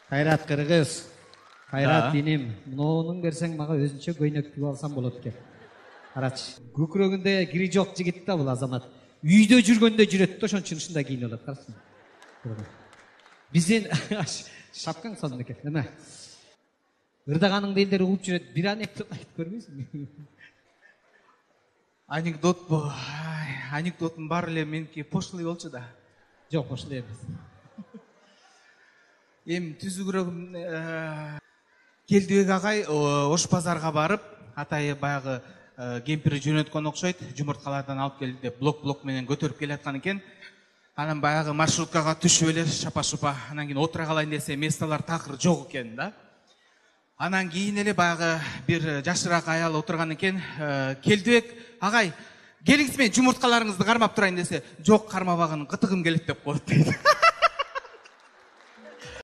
Кайрат кыргыз. Кайрат иним. Мунун берсең мага өзүнчө көйнөк тигип алсам болот экен. Карачы. Көкүрөгүндө кири жок жигит да бул азамат. Үйдө жүргөндө жүрөт да ошон үчүн ушундай кийинип алат. Карачы. Биздин шапкаң сонун экен. Эме. Ырдаганыңды элдер угуп жүрөт. Бир анекдот айтып көрбөйсүңбү? Анекдот бу. Анекдотун баары эле меники пошлый болчу да. Жок, пошлый эмес. Эми түзүгүрөгүм Келдибек агай Ош базарга барып, атайы баягы кемпири жөнөткөн окшойт, жумурткалардан алып келди деп блок менен көтөрүп келаткан экен. Анан баягы маршруткага түшүп эле шапа-шупа, анан кийин отура калайын десе, месталар такыр жок экен да. Анан кийин эле баягы бир жашыраак аял отурган экен. Келдибек агай, келиңиз мен жумурткаларыңызды кармап турайын десе, жок кармабагын, кытыгым келет деп коет дейт.